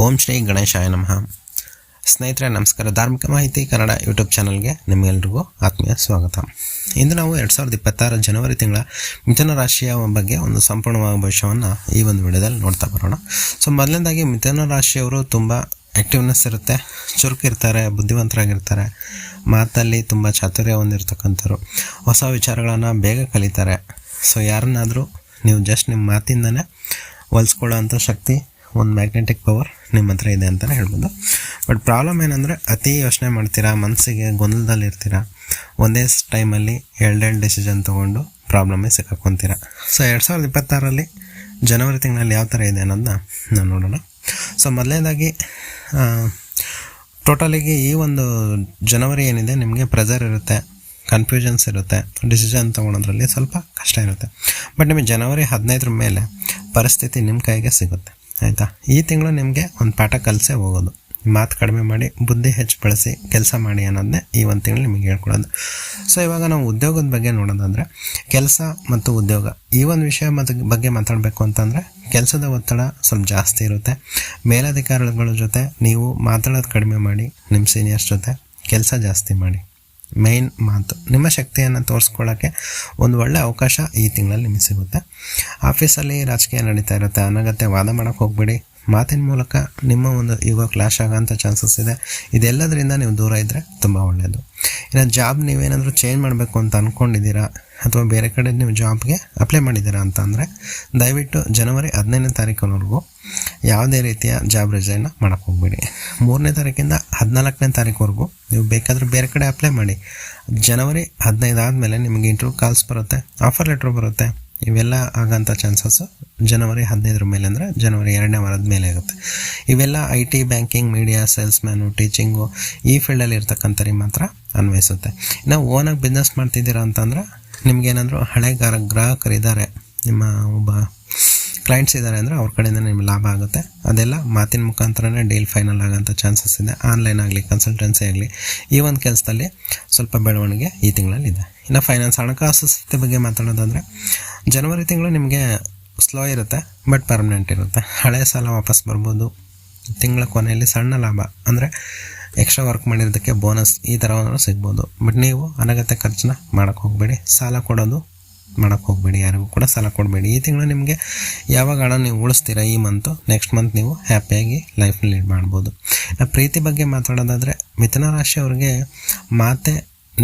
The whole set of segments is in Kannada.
ಓಂ ಶ್ರೀ ಗಣೇಶಾಯ ನಮಃ. ಸ್ನೇಹಿತರೆ ನಮಸ್ಕಾರ. ಧಾರ್ಮಿಕ ಮಾಹಿತಿ ಕನ್ನಡ ಯೂಟ್ಯೂಬ್ ಚಾನಲ್ಗೆ ನಿಮ್ಮೆಲ್ರಿಗೂ ಆತ್ಮೀಯ ಸ್ವಾಗತ. ಇಂದು ನಾವು 2026 ಜನವರಿ ತಿಂಗಳ ಮಿಥುನ ರಾಶಿಯ ಬಗ್ಗೆ ಒಂದು ಸಂಪೂರ್ಣವಾದ ಭವಿಷ್ಯವನ್ನು ಈ ಒಂದು ವಿಡಿಯೋದಲ್ಲಿ ನೋಡ್ತಾ ಬರೋಣ. ಸೊ ಮೊದಲನೇದಾಗಿ ಮಿಥುನ ರಾಶಿಯವರು ತುಂಬ ಆ್ಯಕ್ಟಿವ್ನೆಸ್ ಇರುತ್ತೆ, ಚುರುಕಿರ್ತಾರೆ, ಬುದ್ಧಿವಂತರಾಗಿರ್ತಾರೆ, ಮಾತಲ್ಲಿ ತುಂಬ ಚಾತುರ್ಯ ಹೊಂದಿರತಕ್ಕಂಥವ್ರು, ಹೊಸ ವಿಚಾರಗಳನ್ನು ಬೇಗ ಕಲಿತಾರೆ. ಸೊ ಯಾರನ್ನಾದರೂ ನೀವು ಜಸ್ಟ್ ನಿಮ್ಮ ಮಾತಿಂದನೇ ಹೊಲಿಸ್ಕೊಳ್ಳೋ ಅಂಥ ಶಕ್ತಿ, ಒಂದು ಮ್ಯಾಗ್ನೆಟಿಕ್ ಪವರ್ ನಿಮ್ಮ ಹತ್ರ ಇದೆ ಅಂತಲೇ ಹೇಳ್ಬೋದು. ಬಟ್ ಪ್ರಾಬ್ಲಮ್ ಏನಂದರೆ ಅತಿ ಯೋಚನೆ ಮಾಡ್ತೀರಾ, ಮನಸ್ಸಿಗೆ ಗೊಂದಲದಲ್ಲಿರ್ತೀರ, ಒಂದೇ ಟೈಮಲ್ಲಿ ಎರಡೆರಡು ಡಿಸಿಷನ್ ತೊಗೊಂಡು ಪ್ರಾಬ್ಲಮ್ಮೇ ಸಿಕ್ಕಾಕೊತೀರ. ಸೊ 2026 ಜನವರಿ ತಿಂಗಳಲ್ಲಿ ಯಾವ ಥರ ಇದೆ ಅನ್ನೋದನ್ನ ನಾನು ನೋಡೋಣ. ಸೊ ಮೊದಲನೇದಾಗಿ ಟೋಟಲಿಗೆ ಈ ಒಂದು ಜನವರಿ ಏನಿದೆ ನಿಮಗೆ ಪ್ರೆಷರ್ ಇರುತ್ತೆ, ಕನ್ಫ್ಯೂಷನ್ಸ್ ಇರುತ್ತೆ, ಡಿಸಿಷನ್ ತೊಗೊಳೋದ್ರಲ್ಲಿ ಸ್ವಲ್ಪ ಕಷ್ಟ ಇರುತ್ತೆ. ಬಟ್ ನಿಮಗೆ ಜನವರಿ 15 ಮೇಲೆ ಪರಿಸ್ಥಿತಿ ನಿಮ್ಮ ಕೈಗೆ ಸಿಗುತ್ತೆ, ಆಯಿತಾ. ಈ ತಿಂಗಳು ನಿಮಗೆ ಒಂದು ಪಾಠ ಕಲಿಸೇ ಹೋಗೋದು. ಮಾತು ಕಡಿಮೆ ಮಾಡಿ, ಬುದ್ಧಿ ಹೆಚ್ಚು ಬಳಸಿ ಕೆಲಸ ಮಾಡಿ ಅನ್ನೋದನ್ನೇ ಈ ಒಂದು ತಿಂಗಳು ನಿಮಗೆ ಹೇಳ್ಕೊಡೋದು. ಸೊ ಇವಾಗ ನಾವು ಉದ್ಯೋಗದ ಬಗ್ಗೆ ನೋಡೋದಂದರೆ, ಕೆಲಸ ಮತ್ತು ಉದ್ಯೋಗ ಈ ಒಂದು ವಿಷಯ ಬಗ್ಗೆ ಮಾತಾಡಬೇಕು ಅಂತಂದರೆ, ಕೆಲಸದ ಒತ್ತಡ ಸ್ವಲ್ಪ ಜಾಸ್ತಿ ಇರುತ್ತೆ. ಮೇಲಧಿಕಾರಿಗಳ ಜೊತೆ ನೀವು ಮಾತಾಡೋದು ಕಡಿಮೆ ಮಾಡಿ, ನಿಮ್ಮ ಸೀನಿಯರ್ಸ್ ಜೊತೆ ಕೆಲಸ ಜಾಸ್ತಿ ಮಾಡಿ. ಮೇಯ್ನ್ ಮಾತು, ನಿಮ್ಮ ಶಕ್ತಿಯನ್ನು ತೋರಿಸ್ಕೊಳ್ಳೋಕ್ಕೆ ಒಂದು ಒಳ್ಳೆಯ ಅವಕಾಶ ಈ ತಿಂಗಳಲ್ಲಿ ನಿಮಗೆ ಸಿಗುತ್ತೆ. ಆಫೀಸಲ್ಲಿ ರಾಜಕೀಯ ನಡೀತಾ ಇರುತ್ತೆ, ಅನಗತ್ಯ ವಾದ ಮಾಡೋಕ್ಕೆ ಹೋಗ್ಬೇಡಿ. ಮಾತಿನ ಮೂಲಕ ನಿಮ್ಮ ಒಂದು ಈಗೋ ಕ್ಲಾಶ್ ಆಗೋಂಥ ಚಾನ್ಸಸ್ ಇದೆ. ಇದೆಲ್ಲದರಿಂದ ನೀವು ದೂರ ಇದ್ದರೆ ತುಂಬ ಒಳ್ಳೆಯದು. ಇನ್ನು ಜಾಬ್ ನೀವೇನಾದರೂ ಚೇಂಜ್ ಮಾಡಬೇಕು ಅಂತ ಅಂದ್ಕೊಂಡಿದ್ದೀರಾ ಅಥವಾ ಬೇರೆ ಕಡೆ ನೀವು ಜಾಬ್ಗೆ ಅಪ್ಲೈ ಮಾಡಿದ್ದೀರಾ ಅಂತಂದರೆ, ದಯವಿಟ್ಟು ಜನವರಿ 15ನೇ ತಾರೀಕಿನವರೆಗೂ ಯಾವುದೇ ರೀತಿಯ ಜಾಬ್ ರಿಸೈನ್ನ ಮಾಡೋಕ್ಕೆ ಹೋಗ್ಬೇಡಿ. 3ನೇ ತಾರೀಕಿಂದ 14ನೇ ತಾರೀಕುವರೆಗೂ ನೀವು ಬೇಕಾದರೆ ಬೇರೆ ಕಡೆ ಅಪ್ಲೈ ಮಾಡಿ. ಜನವರಿ 15 ಆದಮೇಲೆ ನಿಮಗೆ ಇಂಟರ್ವ್ಯೂ ಕಾಲ್ಸ್ ಬರುತ್ತೆ, ಆಫರ್ ಲೆಟ್ರ್ ಬರುತ್ತೆ. ಇವೆಲ್ಲ ಆಗೋಂಥ ಚಾನ್ಸಸ್ಸು ಜನವರಿ 15 ಮೇಲೆ, ಅಂದರೆ ಜನವರಿ 2ನೇ ವಾರದ ಮೇಲೆ ಇರುತ್ತೆ. ಇವೆಲ್ಲ IT, ಬ್ಯಾಂಕಿಂಗ್, ಮೀಡಿಯಾ, ಸೇಲ್ಸ್ಮ್ಯಾನು, ಟೀಚಿಂಗು ಈ ಫೀಲ್ಡಲ್ಲಿ ಇರ್ತಕ್ಕಂಥವ್ರಿಗೆ ಮಾತ್ರ ಅನ್ವಯಿಸುತ್ತೆ. ಇನ್ನು ಓನಾಗಿ ಬಿಸ್ನೆಸ್ ಮಾಡ್ತಿದ್ದೀರಾ ಅಂತಂದರೆ, ನಿಮಗೇನಾದರೂ ಹಳೆ ಗ್ರಾಹಕರಿದ್ದಾರೆ, ನಿಮ್ಮ ಒಬ್ಬ ಕ್ಲೈಂಟ್ಸ್ ಇದ್ದಾರೆ ಅಂದರೆ ಅವ್ರ ಕಡೆಯಿಂದ ನಿಮ್ಗೆ ಲಾಭ ಆಗುತ್ತೆ. ಅದೆಲ್ಲ ಮಾತಿನ ಮುಖಾಂತರನೇ ಡೀಲ್ ಫೈನಲ್ ಆಗೋಂಥ ಚಾನ್ಸಸ್ ಇದೆ. ಆನ್ಲೈನ್ ಆಗಲಿ, ಕನ್ಸಲ್ಟೆನ್ಸಿ ಆಗಲಿ, ಈ ಒಂದು ಕೆಲಸದಲ್ಲಿ ಸ್ವಲ್ಪ ಬೆಳವಣಿಗೆ ಈ ತಿಂಗಳಲ್ಲಿ ಇದೆ. ಇನ್ನು ಫೈನಾನ್ಸ್, ಹಣಕಾಸು ಸ್ಥಿತಿ ಬಗ್ಗೆ ಮಾತಾಡೋದಾದರೆ, ಜನವರಿ ತಿಂಗಳು ನಿಮಗೆ ಸ್ಲೋ ಇರುತ್ತೆ, ಬಟ್ ಪರ್ಮನೆಂಟ್ ಇರುತ್ತೆ. ಹಳೆ ಸಾಲ ವಾಪಸ್ ಬರ್ಬೋದು. ತಿಂಗಳ ಕೊನೆಯಲ್ಲಿ ಸಣ್ಣ ಲಾಭ, ಅಂದರೆ ಎಕ್ಸ್ಟ್ರಾ ವರ್ಕ್ ಮಾಡಿರೋದಕ್ಕೆ ಬೋನಸ್, ಈ ಥರವನ್ನು ಸಿಗ್ಬೋದು. ಬಟ್ ನೀವು ಅನಗತ್ಯ ಖರ್ಚನ್ನ ಮಾಡೋಕ್ಕೆ ಹೋಗಬೇಡಿ. ಸಾಲ ಕೊಡೋದು ಮಾಡೋಕ್ಕೆ ಹೋಗಬೇಡಿ, ಯಾರಿಗೂ ಕೂಡ ಸಾಲ ಕೊಡಬೇಡಿ. ಈ ತಿಂಗಳು ನಿಮಗೆ ಯಾವಾಗ ಹಣ ನೀವು ಉಳಿಸ್ತೀರ, ಈ ಮಂತು, ನೆಕ್ಸ್ಟ್ ಮಂತ್ ನೀವು ಹ್ಯಾಪಿಯಾಗಿ ಲೈಫ್ ಲೀಡ್ ಮಾಡ್ಬೋದು. ಪ್ರೀತಿ ಬಗ್ಗೆ ಮಾತಾಡೋದಾದರೆ, ಮಿಥುನ ರಾಶಿಯವ್ರಿಗೆ ಮಾತೆ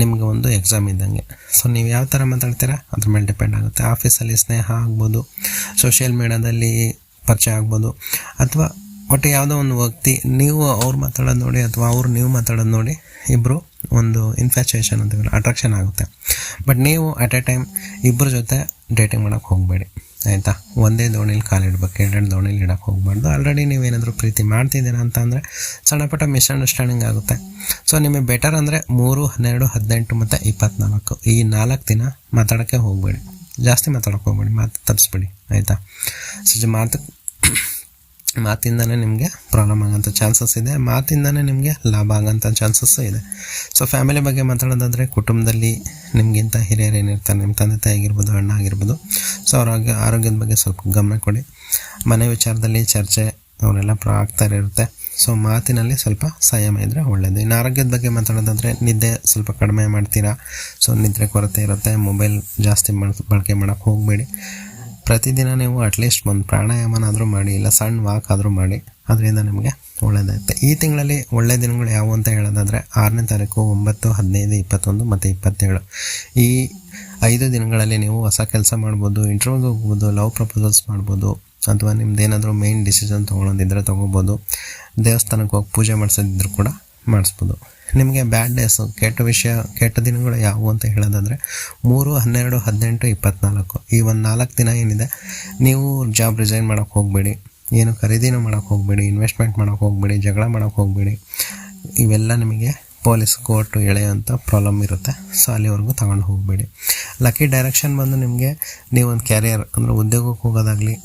ನಿಮಗೆ ಒಂದು ಎಕ್ಸಾಮ್ ಇದ್ದಂಗೆ. ಸೊ ನೀವು ಯಾವ ಥರ ಮಾತಾಡ್ತೀರಾ ಅದ್ರ ಮೇಲೆ ಡಿಪೆಂಡ್ ಆಗುತ್ತೆ. ಆಫೀಸಲ್ಲಿ ಸ್ನೇಹ ಆಗ್ಬೋದು, ಸೋಷಿಯಲ್ ಮೀಡಿಯಾದಲ್ಲಿ ಪರಿಚಯ ಆಗ್ಬೋದು, ಅಥವಾ ಒಟ್ಟು ಯಾವುದೋ ಒಂದು ವ್ಯಕ್ತಿ ನೀವು ಅವ್ರು ಮಾತಾಡೋದು ನೋಡಿ ಅಥವಾ ಅವ್ರು ನೀವು ಮಾತಾಡೋದು ನೋಡಿ ಇಬ್ಬರು ಒಂದು ಇನ್ಫ್ಯಾಚುಯೇಷನ್ ಅಂತೀವಲ್ಲ, ಅಟ್ರಾಕ್ಷನ್ ಆಗುತ್ತೆ. ಬಟ್ ನೀವು ಅಟ್ ಎ ಟೈಮ್ ಇಬ್ಬರ ಜೊತೆ ಡೇಟಿಂಗ್ ಮಾಡೋಕ್ಕೆ ಹೋಗಬೇಡಿ, ಆಯಿತಾ. ಒಂದೇ ದೋಣಿಲಿ ಕಾಲಿಡ್ಬೇಕು, ಎರಡೆರಡು ದೋಣಿಲಿ ಇಡೋಕ್ಕೆ ಹೋಗಬಾರ್ದು. ಆಲ್ರೆಡಿ ನೀವೇನಾದರೂ ಪ್ರೀತಿ ಮಾಡ್ತಿದ್ದೀರಾ ಅಂತ ಅಂದರೆ ಸಣ್ಣ ಪುಟ್ಟ ಮಿಸ್ಅಂಡರ್ಸ್ಟ್ಯಾಂಡಿಂಗ್ ಆಗುತ್ತೆ. ಸೊ ನಿಮಗೆ ಬೆಟರ್ ಅಂದರೆ 3, 12, 18 ಮತ್ತು 24 ಈ 4 ದಿನ ಮಾತಾಡೋಕ್ಕೆ ಹೋಗಬೇಡಿ, ಜಾಸ್ತಿ ಮಾತಾಡೋಕ್ಕೆ ಹೋಗಬೇಡಿ, ಮಾತು ತಪ್ಪಿಸ್ಬೇಡಿ, ಆಯಿತಾ. ಸೊ ಮಾತಿಂದನೇ ನಿಮಗೆ ಪ್ರಾಬ್ಲಮ್ ಆಗೋಂಥ ಚಾನ್ಸಸ್ ಇದೆ, ಮಾತಿಂದನೇ ನಿಮಗೆ ಲಾಭ ಆಗೋಂಥ ಚಾನ್ಸಸ್ಸು ಇದೆ. ಸೊ ಫ್ಯಾಮಿಲಿ ಬಗ್ಗೆ ಮಾತಾಡೋದಾದರೆ, ಕುಟುಂಬದಲ್ಲಿ ನಿಮಗಿಂತ ಹಿರಿಯರು ಏನಿರ್ತಾರೆ, ನಿಮ್ಮ ತಂದೆ ತಾಯಿ ಆಗಿರ್ಬೋದು, ಅಣ್ಣ ಆಗಿರ್ಬೋದು, ಸೊ ಅವ್ರ ಆರೋಗ್ಯದ ಬಗ್ಗೆ ಸ್ವಲ್ಪ ಗಮನ ಕೊಡಿ. ಮನೆ ವಿಚಾರದಲ್ಲಿ ಚರ್ಚೆ ಅವರೆಲ್ಲ ಆಗ್ತಾ ಇರುತ್ತೆ. ಸೊ ಮಾತಿನಲ್ಲಿ ಸ್ವಲ್ಪ ಸಂಯಮ ಇದ್ದರೆ ಒಳ್ಳೆಯದು. ಇನ್ನು ಆರೋಗ್ಯದ ಬಗ್ಗೆ ಮಾತಾಡೋದಾದರೆ, ನಿದ್ದೆ ಸ್ವಲ್ಪ ಕಡಿಮೆ ಮಾಡ್ತೀರಾ, ಸೊ ನಿದ್ರೆ ಕೊರತೆ ಇರುತ್ತೆ. ಮೊಬೈಲ್ ಜಾಸ್ತಿ ಬಳಕೆ ಮಾಡೋಕ್ಕೆ ಹೋಗಬೇಡಿ. ಪ್ರತಿದಿನ ನೀವು ಅಟ್ಲೀಸ್ಟ್ ಒಂದು ಪ್ರಾಣಾಯಾಮನಾದರೂ ಮಾಡಿ, ಇಲ್ಲ ಸಣ್ಣ ವಾಕ್ ಆದರೂ ಮಾಡಿ, ಅದರಿಂದ ನಿಮಗೆ ಒಳ್ಳೆಯದಾಗುತ್ತೆ. ಈ ತಿಂಗಳಲ್ಲಿ ಒಳ್ಳೆಯ ದಿನಗಳು ಯಾವುವು ಅಂತ ಹೇಳೋದಾದರೆ, 6ನೇ ತಾರೀಕು, 9, 15, 21 ಮತ್ತು 27 ಈ 5 ದಿನಗಳಲ್ಲಿ ನೀವು ಹೊಸ ಕೆಲಸ ಮಾಡ್ಬೋದು, ಇಂಟರ್ವ್ಯೂಗೆ ಹೋಗ್ಬೋದು, ಲವ್ ಪ್ರಪೋಸಲ್ಸ್ ಮಾಡ್ಬೋದು, ಅಥವಾ ನಿಮ್ದೇನಾದರೂ ಮೇಯ್ನ್ ಡಿಸಿಷನ್ ತೊಗೊಳೋದಿದ್ದರೆ ತೊಗೋಬೋದು. ದೇವಸ್ಥಾನಕ್ಕೆ ಹೋಗಿ ಪೂಜೆ ಮಾಡಿಸೋದಿದ್ರು ಕೂಡ ಮಾಡಿಸ್ಬೋದು. ನಿಮಗೆ ಬ್ಯಾಡ್ ಡೇಸು, ಕೆಟ್ಟ ದಿನಗಳು ಯಾವುವು ಅಂತ ಹೇಳೋದಾದರೆ, 3, 12, 18, 24 ಈ ಒಂದು 4 ದಿನ ಏನಿದೆ, ನೀವು ಜಾಬ್ ರಿಸೈನ್ ಮಾಡೋಕ್ಕೆ ಹೋಗಬೇಡಿ, ಏನು ಖರೀದಿನೂ ಮಾಡೋಕ್ಕೆ ಹೋಗಬೇಡಿ, ಇನ್ವೆಸ್ಟ್ಮೆಂಟ್ ಮಾಡೋಕ್ಕೆ ಹೋಗಬೇಡಿ, ಜಗಳ ಮಾಡೋಕ್ಕೆ ಹೋಗಬೇಡಿ. ಇವೆಲ್ಲ ನಿಮಗೆ ಪೊಲೀಸ್ ಕೋರ್ಟು ಎಳೆಯೋಂಥ ಪ್ರಾಬ್ಲಮ್ ಇರುತ್ತೆ. ಸೊ ಅಲ್ಲಿವರೆಗೂ ತಗೊಂಡು ಹೋಗಬೇಡಿ. ಲಕ್ಕಿ ಡೈರೆಕ್ಷನ್ ಬಂದು ನಿಮಗೆ ನೀವೊಂದು ಕ್ಯಾರಿಯರ್ ಅಂದರೆ ಉದ್ಯೋಗಕ್ಕೆ ಹೋಗೋದಾಗಲಿ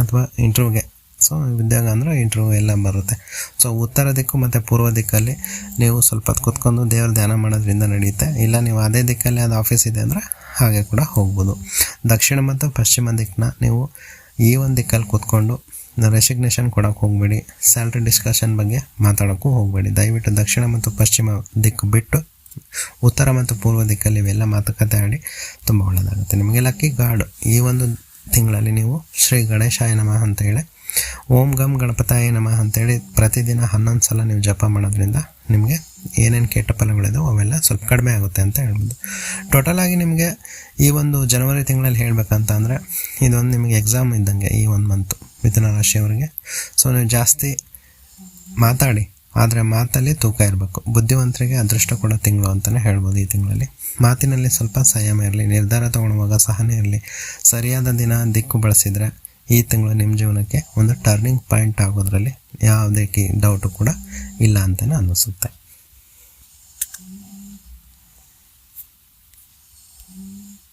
ಅಥವಾ ಇಂಟರ್ವ್ಯೂಗೆ, ಸೊ ಉದ್ಯೋಗ ಅಂದರೆ ಇಂಟರ್ವ್ಯೂ ಎಲ್ಲ ಬರುತ್ತೆ. ಸೊ ಉತ್ತರ ದಿಕ್ಕು ಮತ್ತು ಪೂರ್ವ ದಿಕ್ಕಲ್ಲಿ ನೀವು ಸ್ವಲ್ಪ ಹೊತ್ತು ಕೂತ್ಕೊಂಡು ದೇವ್ರ ಧ್ಯಾನ ಮಾಡೋದ್ರಿಂದ ನಡೆಯುತ್ತೆ. ಇಲ್ಲ ನೀವು ಅದೇ ದಿಕ್ಕಲ್ಲಿ ಅದು ಆಫೀಸ್ ಇದೆ ಅಂದರೆ ಹಾಗೆ ಕೂಡ ಹೋಗ್ಬೋದು. ದಕ್ಷಿಣ ಮತ್ತು ಪಶ್ಚಿಮ ದಿಕ್ಕನ್ನ ನೀವು ಈ ಒಂದು ದಿಕ್ಕಲ್ಲಿ ಕೂತ್ಕೊಂಡು ರೆಸಿಗ್ನೇಷನ್ ಕೊಡೋಕೆ ಹೋಗಬೇಡಿ. ಸ್ಯಾಲ್ರಿ ಡಿಸ್ಕಷನ್ ಬಗ್ಗೆ ಮಾತಾಡೋಕ್ಕೂ ಹೋಗಬೇಡಿ. ದಯವಿಟ್ಟು ದಕ್ಷಿಣ ಮತ್ತು ಪಶ್ಚಿಮ ದಿಕ್ಕು ಬಿಟ್ಟು ಉತ್ತರ ಮತ್ತು ಪೂರ್ವ ದಿಕ್ಕಲ್ಲಿ ಇವೆಲ್ಲ ಮಾತುಕತೆ ಆಡಿ ತುಂಬ ಒಳ್ಳೆಯದಾಗುತ್ತೆ. ನಿಮಗೆ ಲಕ್ಕಿ ಗಾರ್ಡ್ ಈ ಒಂದು ತಿಂಗಳಲ್ಲಿ ನೀವು ಶ್ರೀ ಗಣೇಶಾಯ ನಮಃ ಅಂತೇಳಿ, ಓಂ ಗಂ ಗಣಪತಾಯ ನಮಃ ಅಂತೇಳಿ ಪ್ರತಿದಿನ 11 ಸಲ ನೀವು ಜಪ ಮಾಡೋದ್ರಿಂದ ನಿಮಗೆ ಏನೇನು ಕೆಟ್ಟ ಫಲಗಳಿದಾವೆ ಅವೆಲ್ಲ ಸ್ವಲ್ಪ ಕಡಿಮೆ ಆಗುತ್ತೆ ಅಂತ ಹೇಳ್ಬೋದು. ಟೋಟಲಾಗಿ ನಿಮಗೆ ಈ ಒಂದು ಜನವರಿ ತಿಂಗಳಲ್ಲಿ ಹೇಳಬೇಕಂತ ಅಂದರೆ ಇದೊಂದು ನಿಮಗೆ ಎಕ್ಸಾಮ್ ಇದ್ದಂಗೆ ಈ ಒಂದು ಮಂತು ಮಿಥುನ ರಾಶಿಯವರಿಗೆ. ಸೊ ನೀವು ಜಾಸ್ತಿ ಮಾತಾಡಿ, ಆದರೆ ಮಾತಲ್ಲಿ ತೂಕ ಇರಬೇಕು. ಬುದ್ಧಿವಂತರಿಗೆ ಅದೃಷ್ಟ ಕೊಡೋ ತಿಂಗಳು ಅಂತಲೇ ಹೇಳ್ಬೋದು. ಈ ತಿಂಗಳಲ್ಲಿ ಮಾತಿನಲ್ಲಿ ಸ್ವಲ್ಪ ಸಂಯಮ ಇರಲಿ, ನಿರ್ಧಾರ ತೊಗೊಳ್ಳುವಾಗ ಸಹನೆ ಇರಲಿ. ಸರಿಯಾದ ದಿನ ದಿಕ್ಕು ಬಳಸಿದರೆ ಈ ತಿಂಗಳು ನಿಮ್ಮ ಜೀವನಕ್ಕೆ ಒಂದು ಟರ್ನಿಂಗ್ ಪಾಯಿಂಟ್ ಆಗೋದ್ರಲ್ಲಿ ಯಾವುದೇ ಡೌಟು ಕೂಡ ಇಲ್ಲ ಅಂತಲೇ ಅನ್ನಿಸುತ್ತೆ.